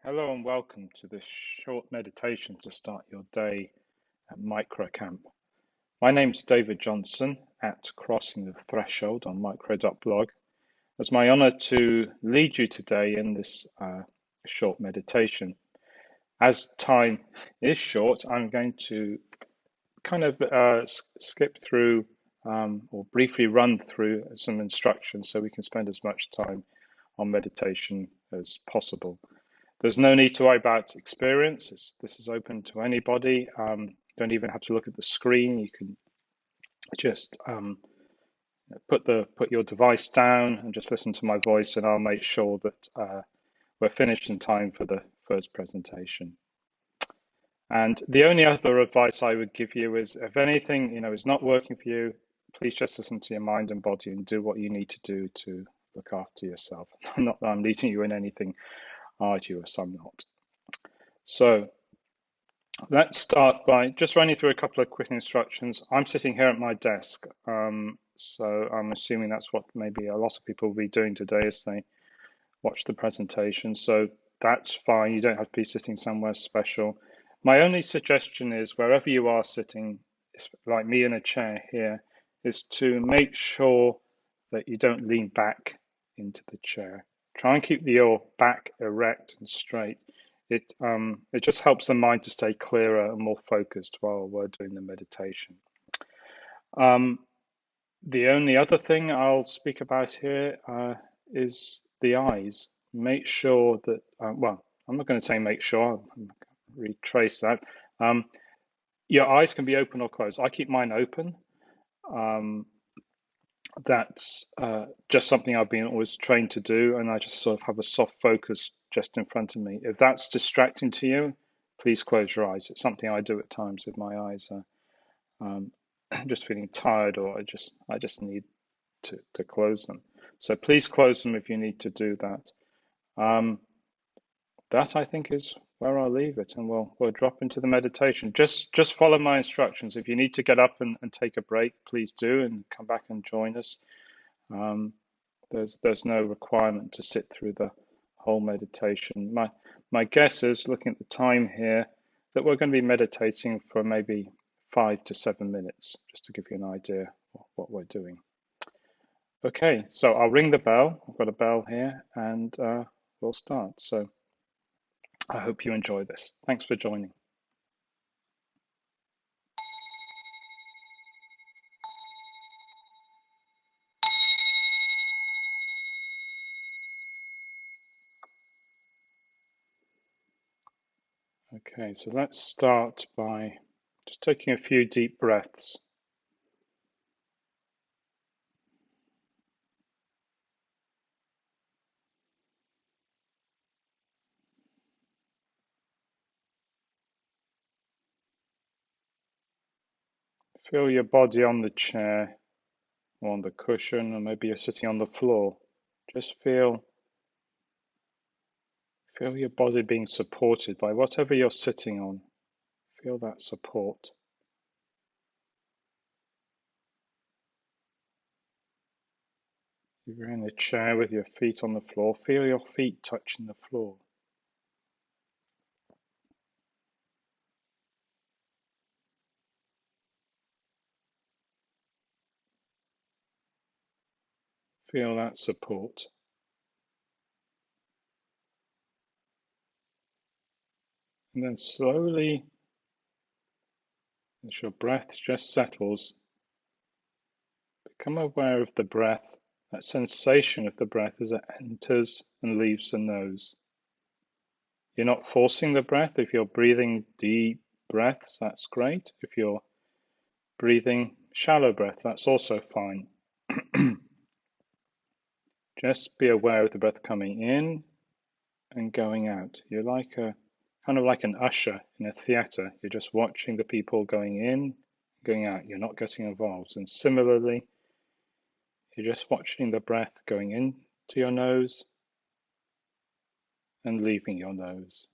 Hello and welcome to this short meditation to start your day at Microcamp. My name's David Johnson at Crossing the Threshold on micro.blog. It's my honor to lead you today in this short meditation. As time is short, I'm going to kind of skip through or briefly run through some instructions so we can spend as much time on meditation as possible. There's no need to worry about experience. This is open to anybody. Don't even have to look at the screen. You can just put your device down and just listen to my voice, and I'll make sure that we're finished in time for the first presentation. And the only other advice I would give you is, if anything, is not working for you, please just listen to your mind and body and do what you need to do to look after yourself. Not that I'm leading you in anything arduous, I'm not. So let's start by just running through a couple of quick instructions. I'm sitting here at my desk, so I'm assuming that's what maybe a lot of people will be doing today as they watch the presentation. So that's fine. You don't have to be sitting somewhere special. My only suggestion is wherever you are sitting, like me in a chair here, is to make sure that you don't lean back into the chair. Try and keep your back erect and straight. It just helps the mind to stay clearer and more focused while we're doing the meditation. The only other thing I'll speak about here is the eyes. Make sure that, well, I'm not going to say make sure, I'll retrace that. Your eyes can be open or closed. I keep mine open. That's just something I've been always trained to do, and I just sort of have a soft focus just in front of me. If that's distracting to you, please close your eyes. It's something I do at times if my eyes are just feeling tired, or I just need to close them. So please close them if you need to do that. That I think is where I'll leave it, and we'll drop into the meditation. Just follow my instructions. If you need to get up and take a break, please do, and come back and join us. There's no requirement to sit through the whole meditation. My guess is, looking at the time here, that we're going to be meditating for maybe 5 to 7 minutes, just to give you an idea of what we're doing. Okay, so I'll ring the bell. I've got a bell here, and we'll start. So I hope you enjoy this. Thanks for joining. Okay, so let's start by just taking a few deep breaths. Feel your body on the chair or on the cushion, or maybe you're sitting on the floor. Just feel your body being supported by whatever you're sitting on. Feel that support. If you're in a chair with your feet on the floor, feel your feet touching the floor. Feel that support. And then slowly, as your breath just settles, become aware of the breath, that sensation of the breath as it enters and leaves the nose. You're not forcing the breath. If you're breathing deep breaths, that's great. If you're breathing shallow breath, that's also fine. Just be aware of the breath coming in and going out. You're like kind of like an usher in a theatre. You're just watching the people going in, going out. You're not getting involved. And similarly, you're just watching the breath going in to your nose and leaving your nose.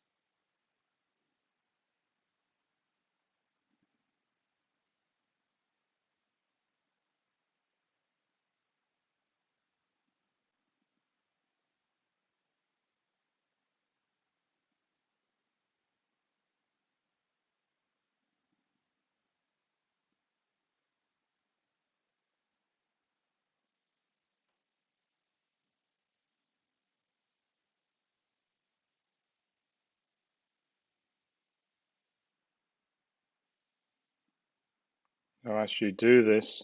Now, as you do this,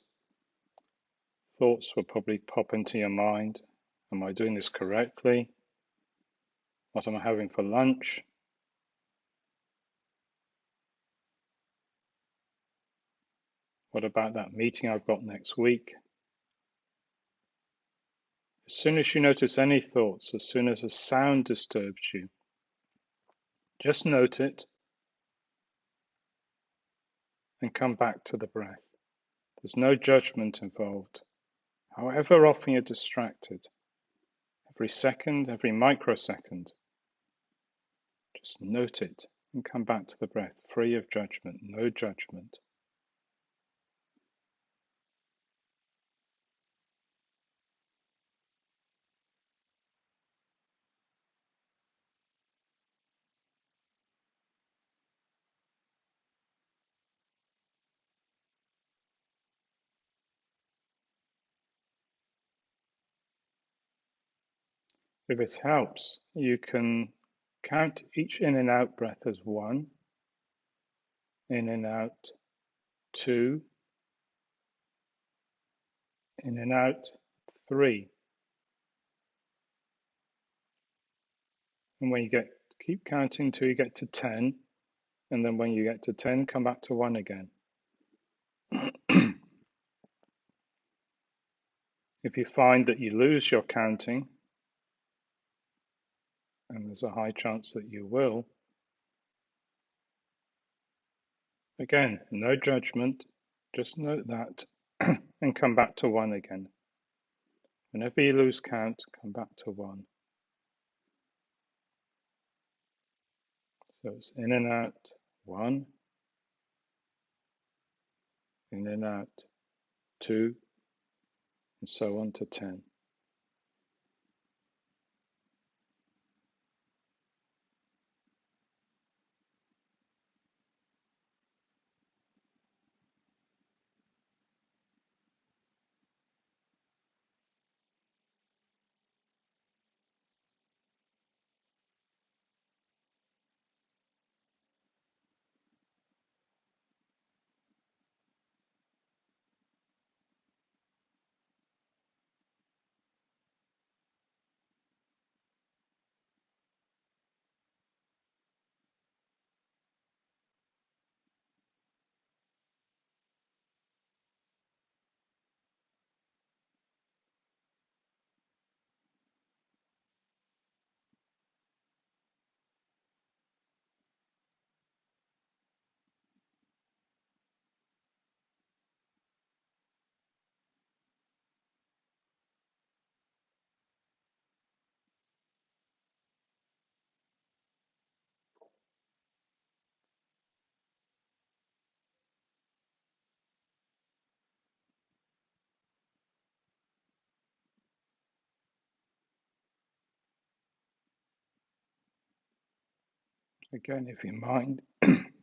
thoughts will probably pop into your mind. Am I doing this correctly? What am I having for lunch? What about that meeting I've got next week? As soon as you notice any thoughts, as soon as a sound disturbs you, just note it and come back to the breath. There's no judgment involved. However often you're distracted, every second, every microsecond, just note it and come back to the breath, free of judgment, no judgment. If it helps, you can count each in and out breath as 1, in and out, 2, in and out, 3. And when you keep counting till you get to 10, and then when you get to 10, come back to 1 again. If you find that you lose your counting, and there's a high chance that you will, again, no judgment, just note that and come back to 1 again. Whenever you lose count, come back to 1. So it's in and out, 1, in and out, 2, and so on to 10. Again, if your mind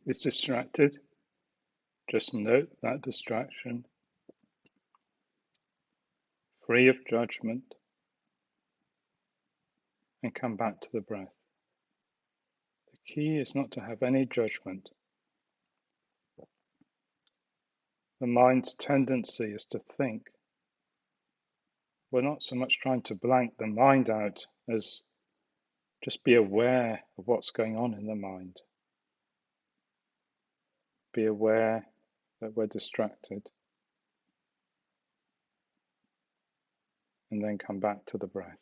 is distracted, just note that distraction, free of judgment, and come back to the breath. The key is not to have any judgment. The mind's tendency is to think. We're not so much trying to blank the mind out as just be aware of what's going on in the mind. Be aware that we're distracted, and then come back to the breath.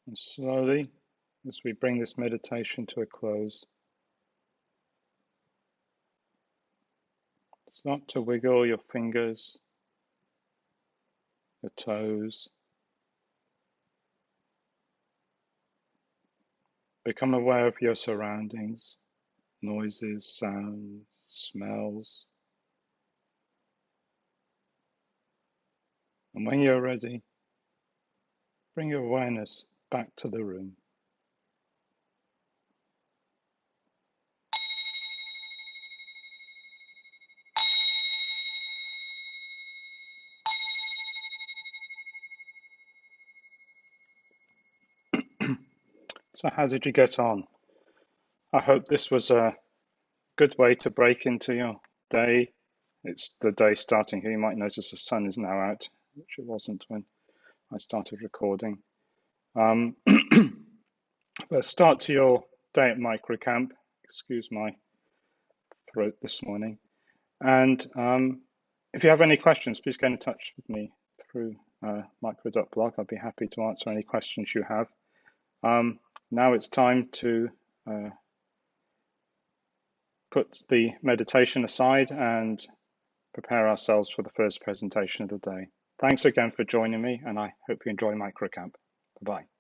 And slowly, as we bring this meditation to a close, start to wiggle your fingers, your toes. Become aware of your surroundings, noises, sounds, smells. And when you're ready, bring your awareness back to the room. So how did you get on? I hope this was a good way to break into your day. It's the day starting here. You might notice the sun is now out, which it wasn't when I started recording. But start to your day at Microcamp. Excuse my throat this morning. And if you have any questions, please get in touch with me through micro.blog. I'd be happy to answer any questions you have. Now it's time to put the meditation aside and prepare ourselves for the first presentation of the day. Thanks again for joining me, and I hope you enjoy Microcamp. Bye-bye.